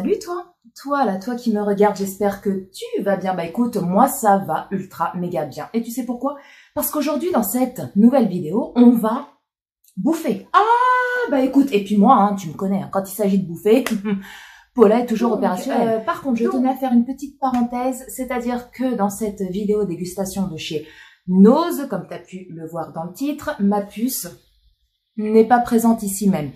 salut toi. Toi qui me regarde, j'espère que tu vas bien. Bah écoute, moi ça va ultra méga bien. Et tu sais pourquoi? Parce qu'aujourd'hui dans cette nouvelle vidéo, on va bouffer. Ah bah écoute, et puis moi, hein, tu me connais, hein, quand il s'agit de bouffer, Paula est toujours opérationnelle. Par contre, je tenais à faire une petite parenthèse, c'est-à-dire que dans cette vidéo dégustation de chez Nose, comme tu as pu le voir dans le titre, ma puce n'est pas présente ici même.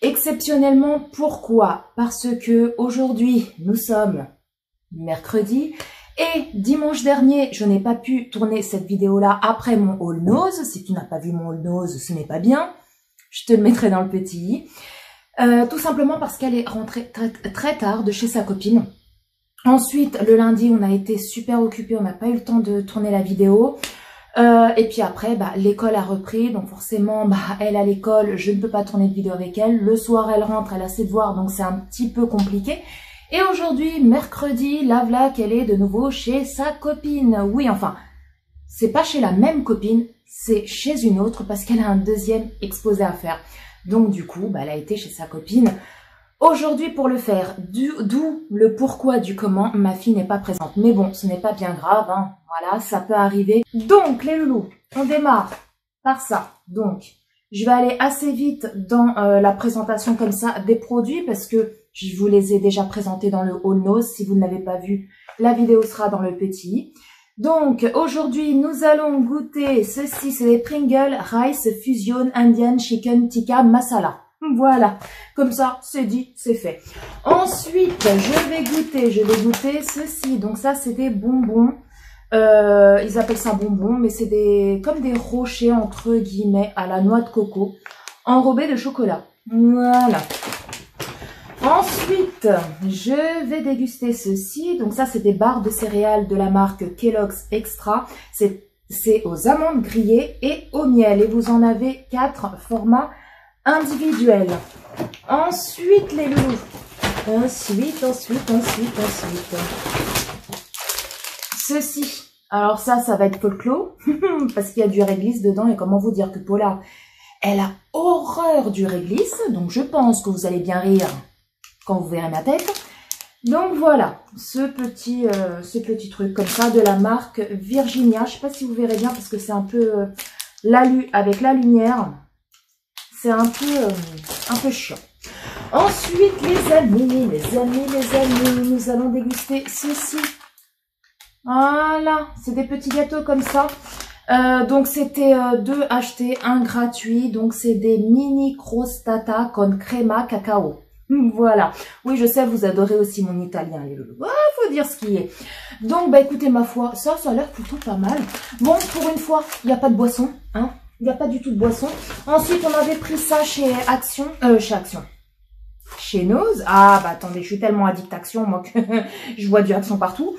Exceptionnellement, pourquoi? Parce que aujourd'hui, nous sommes mercredi et dimanche dernier, je n'ai pas pu tourner cette vidéo-là après mon haul nose. Si tu n'as pas vu mon haul nose, ce n'est pas bien. Je te le mettrai dans le petit i. Tout simplement parce qu'elle est rentrée très tard de chez sa copine. Ensuite, le lundi, on a été super occupés, on n'a pas eu le temps de tourner la vidéo. Et puis après, l'école a repris, donc forcément, elle à l'école, je ne peux pas tourner de vidéo avec elle. Le soir, elle rentre, elle a ses devoirs, donc c'est un petit peu compliqué. Et aujourd'hui, mercredi, la voilà qu'elle est de nouveau chez sa copine. Oui, enfin, c'est pas chez la même copine, c'est chez une autre parce qu'elle a un deuxième exposé à faire. Donc du coup, elle a été chez sa copine aujourd'hui pour le faire. D'où le pourquoi du comment ma fille n'est pas présente. Mais bon, ce n'est pas bien grave, hein. Voilà, ça peut arriver. Donc, les loulous, on démarre par ça. Donc, je vais aller assez vite dans la présentation comme ça des produits parce que je vous les ai déjà présentés dans le haul nose. Si vous ne l'avez pas vu, la vidéo sera dans le petit i. Donc, aujourd'hui, nous allons goûter ceci. C'est les Pringles Rice Fusion Indian Chicken Tikka Masala. Voilà, comme ça, c'est dit, c'est fait. Ensuite, je vais goûter ceci. Donc ça, c'est des bonbons. Ils appellent ça bonbons, mais c'est comme des rochers, entre guillemets, à la noix de coco, enrobés de chocolat. Voilà. Ensuite, je vais déguster ceci. Donc ça, c'est des barres de céréales de la marque Kellogg's Extra. C'est aux amandes grillées et au miel. Et vous en avez 4 formats individuels. Ensuite, les loulous. Ensuite. Ceci. Alors ça va être folklore. Parce qu'il y a du réglisse dedans. Et comment vous dire que Paula, elle a horreur du réglisse. Donc je pense que vous allez bien rire quand vous verrez ma tête. Donc voilà, ce petit truc comme ça de la marque Virginia. Je sais pas si vous verrez bien parce que c'est un peu avec la lumière. C'est un peu chiant. Ensuite, les amis, nous allons déguster ceci. Voilà, c'est des petits gâteaux comme ça. Donc c'était 2 achetés, 1 gratuit. Donc c'est des mini crostata con crema cacao. Voilà. Oui, je sais, vous adorez aussi mon italien, les loulous. Faut dire ce qui est. Donc, écoutez, ma foi, ça a l'air plutôt pas mal. Bon, pour une fois, il n'y a pas de boisson, hein. Il n'y a pas du tout de boisson. Ensuite, on avait pris ça chez Action. Chez Nose. Ah, attendez, je suis tellement addict à Action, moi, que je vois du Action partout.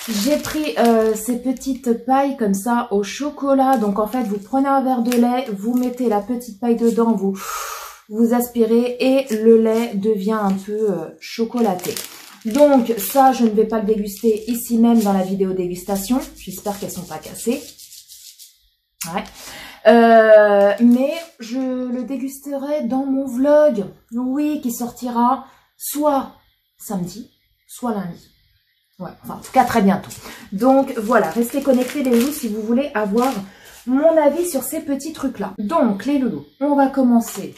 J'ai pris ces petites pailles comme ça au chocolat. Donc, en fait, vous prenez un verre de lait, vous mettez la petite paille dedans, vous aspirez et le lait devient un peu chocolaté. Donc, ça, je ne vais pas le déguster ici même dans la vidéo dégustation. J'espère qu'elles ne sont pas cassées. Ouais. Mais je le dégusterai dans mon vlog, oui, qui sortira soit samedi, soit lundi. Ouais, enfin, en tout cas, très bientôt. Donc, voilà, restez connectés les loulous si vous voulez avoir mon avis sur ces petits trucs-là. Donc, les loulous, on va commencer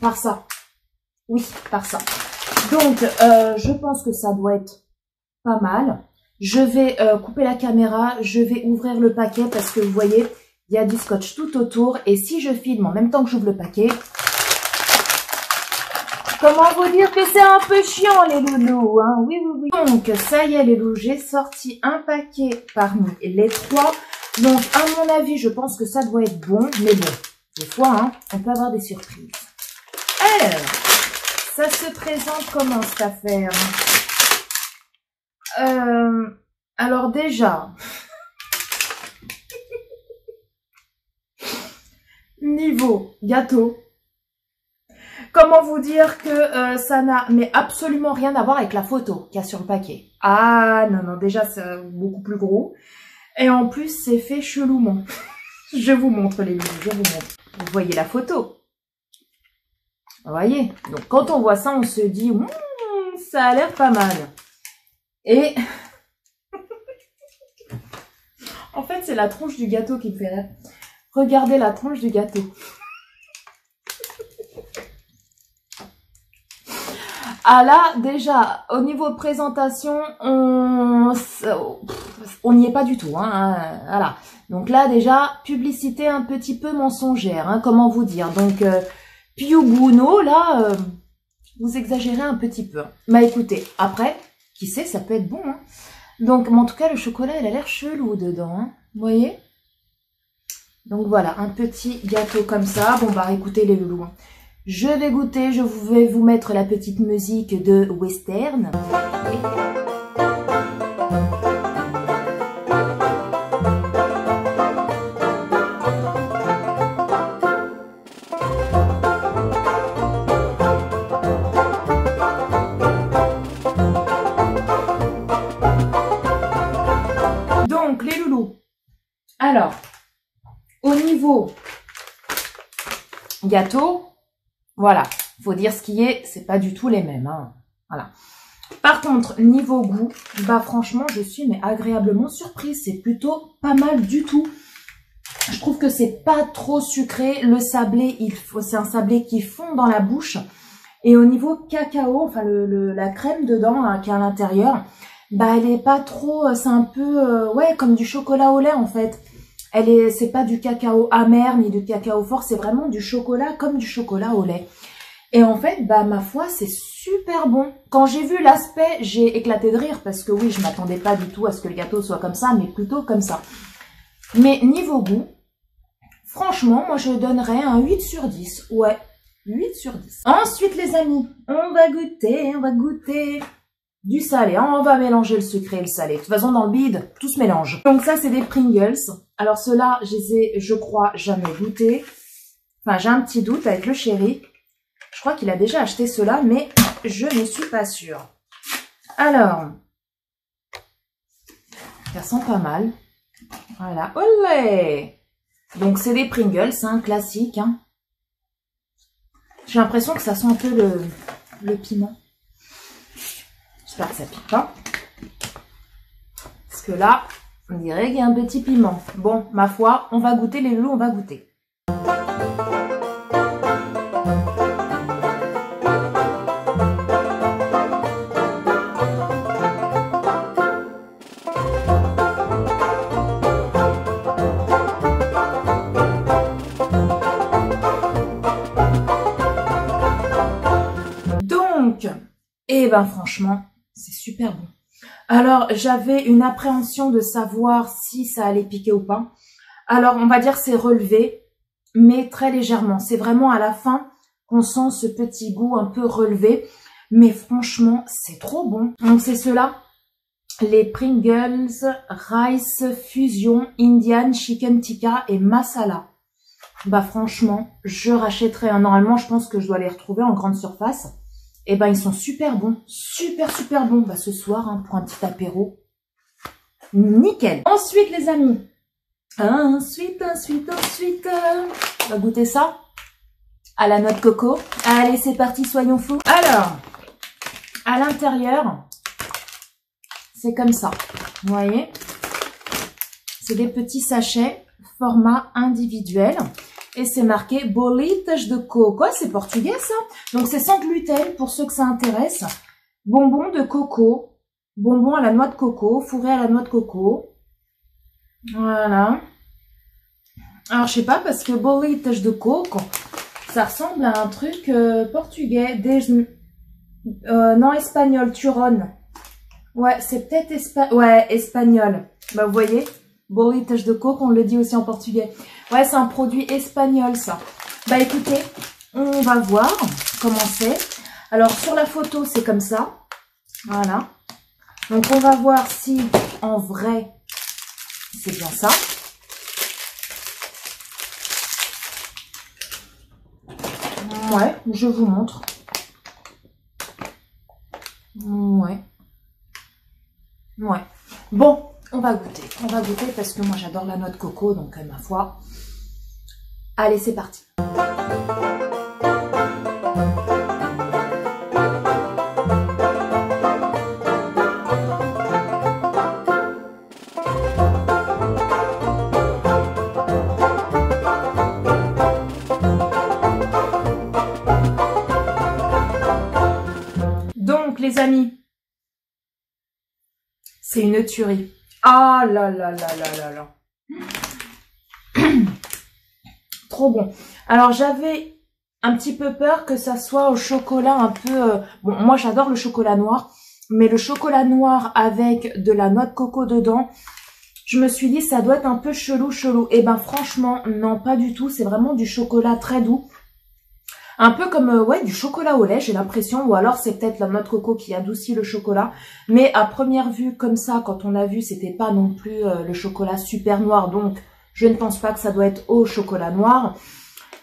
par ça. Oui, par ça. Donc, je pense que ça doit être pas mal. Je vais couper la caméra, je vais ouvrir le paquet parce que vous voyez, il y a du scotch tout autour. Et si je filme en même temps que j'ouvre le paquet, comment vous dire que c'est un peu chiant les loulous, hein? Oui. Donc, ça y est les loulous, j'ai sorti un paquet parmi les 3. Donc, à mon avis, je pense que ça doit être bon. Mais bon, des fois, hein, on peut avoir des surprises. Alors, ça se présente comment cette affaire? Alors déjà, niveau gâteau, comment vous dire que ça n'a mais absolument rien à voir avec la photo qu'il y a sur le paquet. Ah non, déjà c'est beaucoup plus gros. Et en plus c'est fait chelouement. Je vous montre les loulous, je vous montre. Vous voyez la photo. Vous voyez? Donc, quand on voit ça, on se dit, ça a l'air pas mal. Et en fait, c'est la tronche du gâteau qui me fait rire. Regardez la tronche du gâteau. Ah là, déjà, au niveau présentation, on n'y est pas du tout. Hein, voilà. Donc là, déjà, publicité un petit peu mensongère. Hein, comment vous dire? Donc, Piu Bruno, là, vous exagérez un petit peu. Bah écoutez, après, qui sait, ça peut être bon. Hein. Donc, mais en tout cas, le chocolat, il a l'air chelou dedans. Hein, vous voyez? Donc voilà, un petit gâteau comme ça. Bon, bah écoutez les loulous. Je vais goûter, je vais vous mettre la petite musique de western. Donc les loulous, alors au niveau gâteau, voilà, faut dire ce qui est, c'est pas du tout les mêmes, hein. Voilà. Par contre, niveau goût, bah franchement, je suis mais agréablement surprise. C'est plutôt pas mal du tout. Je trouve que c'est pas trop sucré. Le sablé, c'est un sablé qui fond dans la bouche. Et au niveau cacao, enfin la crème dedans hein, qui est à l'intérieur, bah elle est pas trop, c'est un peu, ouais, comme du chocolat au lait en fait. C'est pas du cacao amer ni du cacao fort, c'est vraiment du chocolat comme du chocolat au lait. Et en fait, bah ma foi, c'est super bon. Quand j'ai vu l'aspect, j'ai éclaté de rire parce que oui, je m'attendais pas du tout à ce que le gâteau soit comme ça, mais plutôt comme ça. Mais niveau goût, franchement, moi je donnerais un 8 sur 10. Ouais, 8 sur 10. Ensuite les amis, on va goûter du salé. On va mélanger le sucré et le salé. De toute façon, dans le bide, tout se mélange. Donc ça, c'est des Pringles. Alors ceux-là, je les ai, je crois, jamais goûtés. Enfin, j'ai un petit doute avec le chéri. Je crois qu'il a déjà acheté ceux-là, mais je ne suis pas sûre. Alors, ça sent pas mal. Voilà. Olé! Donc c'est des Pringles, hein, classique. Hein. J'ai l'impression que ça sent un peu le piment. J'espère que ça pique pas. Parce que là, on dirait qu'il y a un petit piment. Bon, ma foi, on va goûter les loulous, on va goûter. Donc, eh ben franchement, c'est super bon. Alors, j'avais une appréhension de savoir si ça allait piquer ou pas. Alors, on va dire c'est relevé, mais très légèrement. C'est vraiment à la fin qu'on sent ce petit goût un peu relevé. Mais franchement, c'est trop bon. Donc, c'est ceux-là. Les Pringles Rice Fusion Indian Chicken Tikka et Masala. Bah franchement, je rachèterai un. Normalement, je pense que je dois les retrouver en grande surface. Et ben ils sont super bons, super bons. Bah ce soir hein, pour un petit apéro, nickel. Ensuite les amis, ensuite, on va goûter ça à la noix de coco. Allez c'est parti, soyons fous. Alors, à l'intérieur, c'est comme ça, vous voyez, c'est des petits sachets format individuel. Et c'est marqué bolitas de coco. C'est portugais ça. Donc c'est sans gluten pour ceux que ça intéresse. Bonbons de coco. Bonbons à la noix de coco. Fourré à la noix de coco. Voilà. Alors je sais pas parce que bolitas de coco, ça ressemble à un truc portugais. Non espagnol, turon. Ouais c'est peut-être espagnol. Bah vous voyez. Bolitas de coco, on le dit aussi en portugais. Ouais, c'est un produit espagnol, ça. Bah, écoutez, on va voir comment c'est. Alors, sur la photo, c'est comme ça. Voilà. Donc, on va voir si, en vrai, c'est bien ça. Ouais, je vous montre. Ouais. Bon. On va goûter parce que moi j'adore la noix de coco, donc ma foi. Allez, c'est parti. les amis. C'est une tuerie. Ah là là là là là là. Trop bon. Alors, j'avais un petit peu peur que ça soit au chocolat un peu... Bon, moi, j'adore le chocolat noir. Mais le chocolat noir avec de la noix de coco dedans, je me suis dit, ça doit être un peu chelou. Et ben, franchement, non, pas du tout. C'est vraiment du chocolat très doux. Un peu comme, ouais, du chocolat au lait, j'ai l'impression. Ou alors, c'est peut-être la noix de coco qui adoucit le chocolat. Mais à première vue, comme ça, quand on l'a vu, c'était pas non plus le chocolat super noir. Donc, je ne pense pas que ça doit être au chocolat noir.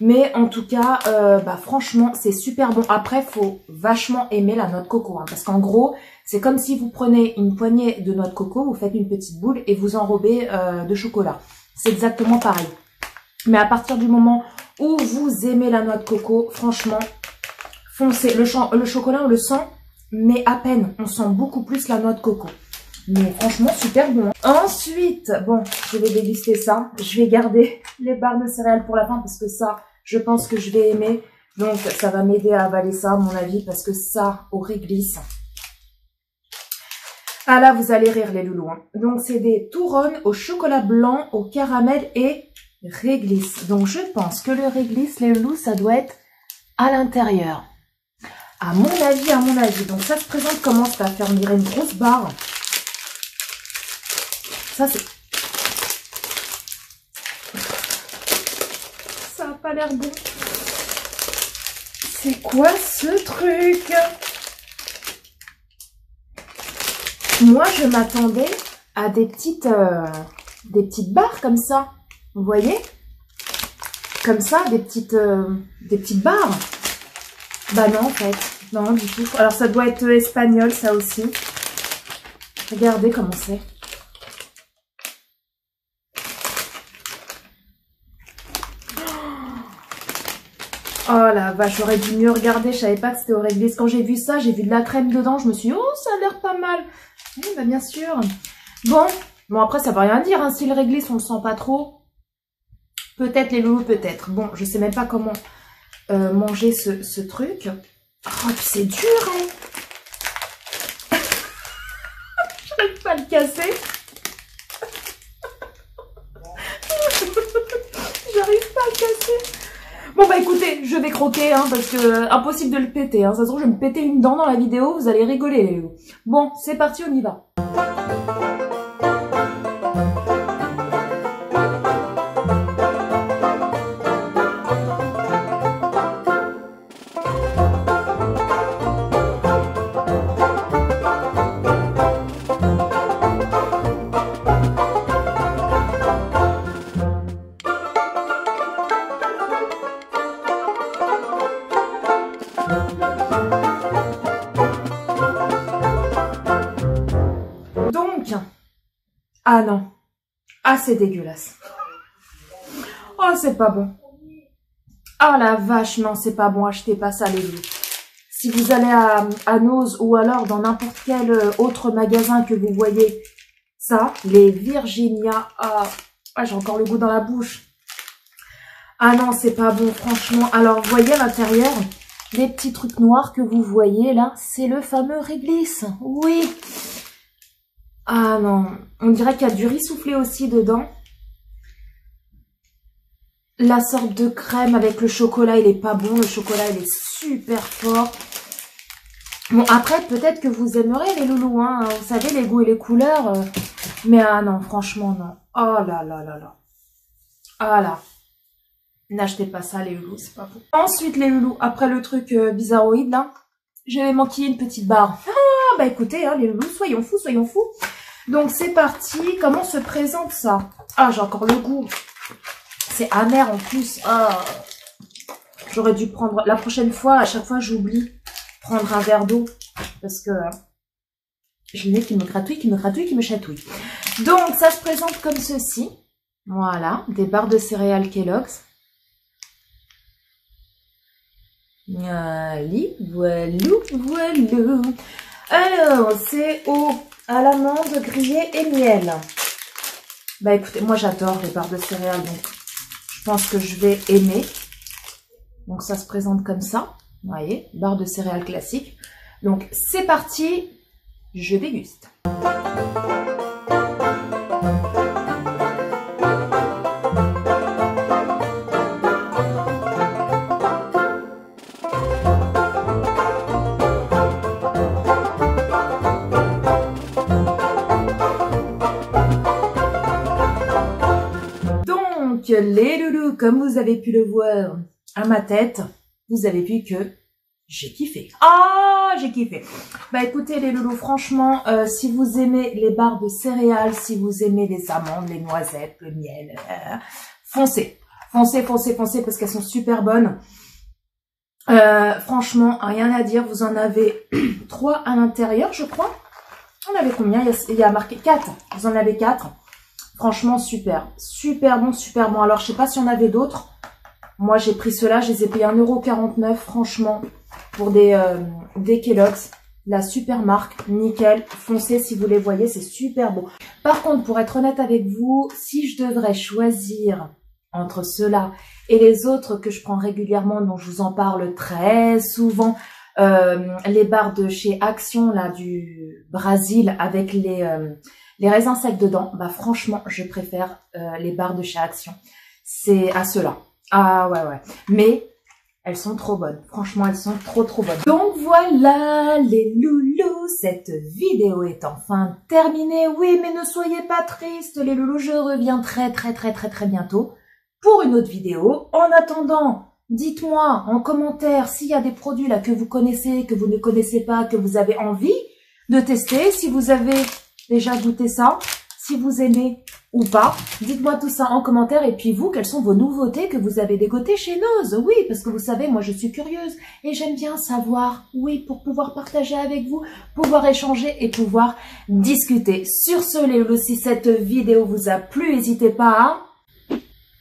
Mais en tout cas, bah, franchement, c'est super bon. Après, faut vachement aimer la noix de coco. Hein, parce qu'en gros, c'est comme si vous prenez une poignée de noix de coco, vous faites une petite boule et vous enrobez de chocolat. C'est exactement pareil. Mais à partir du moment où vous aimez la noix de coco, franchement, foncez. Le chocolat, on le sent, mais à peine. On sent beaucoup plus la noix de coco. Mais franchement, super bon. Ensuite, bon, je vais déguster ça. Je vais garder les barres de céréales pour la fin parce que ça, je pense que je vais aimer. Donc, ça va m'aider à avaler ça, à mon avis, parce que ça, au réglisse. Ah là, vous allez rire, les loulous. Hein. Donc, c'est des touronnes au chocolat blanc, au caramel et réglisse. Donc, je pense que le réglisse, les loulous, ça doit être à l'intérieur. À mon avis, à mon avis. Donc, ça se présente comment ça va faire, on dirait une grosse barre. Ça, c'est... Ça n'a pas l'air bon. C'est quoi ce truc? Moi, je m'attendais à des petites barres comme ça. Vous voyez? Comme ça, des petites barres. Bah non, en fait. Non, du tout. Alors, ça doit être espagnol, ça aussi. Regardez comment c'est. Oh la vache, j'aurais dû mieux regarder, je savais pas que c'était au réglisse. Quand j'ai vu ça, j'ai vu de la crème dedans, je me suis dit, oh, ça a l'air pas mal. Oui, bah bien sûr. Bon après, ça veut rien dire, hein. Si le réglisse, on le sent pas trop. Peut-être les loulous, peut-être. Bon, je sais même pas comment manger ce truc. Oh, puis c'est dur, hein. J'arrive pas à le casser. J'arrive pas à le casser. Bon bah écoutez, je vais croquer, hein, parce que impossible de le péter. Hein. Ça se trouve, je vais me péter une dent dans la vidéo, vous allez rigoler les loups. Bon, c'est parti, on y va. Ah non. Ah, c'est dégueulasse. Oh, c'est pas bon. Ah la vache, non, c'est pas bon. Achetez pas ça, les loups. Si vous allez à Noz ou alors dans n'importe quel autre magasin que vous voyez ça, les Virginia. Ah, j'ai encore le goût dans la bouche. Ah non, c'est pas bon, franchement. Alors, vous voyez à l'intérieur, les petits trucs noirs que vous voyez là, c'est le fameux réglisse. Oui. Ah non, on dirait qu'il y a du riz soufflé aussi dedans. La sorte de crème avec le chocolat, il est pas bon. Le chocolat, il est super fort. Bon, après, peut-être que vous aimerez les loulous, hein. Vous savez, les goûts et les couleurs. Mais ah non, franchement, non. Oh là là là là. Ah là. N'achetez pas ça, les loulous, c'est pas bon. Ensuite, les loulous, après le truc bizarroïde, là, je vais manquer une petite barre. Ah, bah écoutez, hein, les loulous, soyons fous, soyons fous. Donc, c'est parti. Comment se présente ça? Ah, j'ai encore le goût. C'est amer en plus. Ah, j'aurais dû prendre... La prochaine fois, à chaque fois, j'oublie prendre un verre d'eau. Parce que j'ai le nez qui me gratouille, qui me chatouille. Donc, ça se présente comme ceci. Voilà, des barres de céréales Kellogg's. Voilou. Alors, c'est à l'amande grillée et miel. Bah écoutez, moi j'adore les barres de céréales, donc je pense que je vais aimer. Donc ça se présente comme ça, vous voyez, barre de céréales classique. Donc c'est parti, je déguste. Donc les loulous, comme vous avez pu le voir à ma tête, vous avez vu que j'ai kiffé. Ah, j'ai kiffé. Bah écoutez les loulous, franchement, si vous aimez les barres de céréales, si vous aimez les amandes, les noisettes, le miel, foncez. Foncez, foncez, foncez parce qu'elles sont super bonnes. Franchement, rien à dire. Vous en avez 3 à l'intérieur, je crois. On avait combien? Il y a marqué 4. Vous en avez 4. Franchement, super. Super bon, super bon. Alors, je sais pas si on avait d'autres. Moi, j'ai pris ceux-là. Je les ai payés 1,49 €. Franchement, pour des Kellogg's. La super marque. Nickel. Foncez si vous les voyez. C'est super beau. Par contre, pour être honnête avec vous, si je devrais choisir entre ceux-là et les autres que je prends régulièrement, dont je vous en parle très souvent, les barres de chez Action, là, du Brésil, avec les raisins secs dedans, bah franchement, je préfère les barres de chez Action. C'est à ceux-là. Ah ouais, ouais. Mais elles sont trop bonnes. Franchement, elles sont trop bonnes. Donc voilà, les loulous, cette vidéo est enfin terminée. Oui, mais ne soyez pas tristes, les loulous. Je reviens très bientôt pour une autre vidéo. En attendant, dites-moi en commentaire s'il y a des produits là que vous connaissez, que vous ne connaissez pas, que vous avez envie de tester. Si vous avez déjà goûté ça, si vous aimez ou pas, dites-moi tout ça en commentaire. Et puis vous, quelles sont vos nouveautés que vous avez dégotées chez Nose? Oui, parce que vous savez, moi je suis curieuse et j'aime bien savoir, oui, pour pouvoir partager avec vous, pouvoir échanger et pouvoir discuter. Sur ce, les loulous, si cette vidéo vous a plu, n'hésitez pas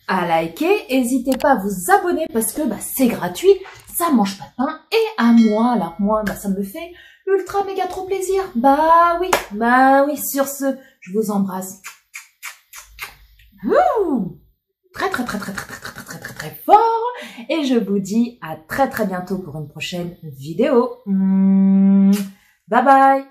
à liker, n'hésitez pas à vous abonner parce que bah, c'est gratuit, ça mange pas de pain et à moi, là, moi, bah, ça me fait ultra méga trop plaisir. Bah oui, sur ce, je vous embrasse. Ouh, très fort et je vous dis à très bientôt pour une prochaine vidéo. Bye bye.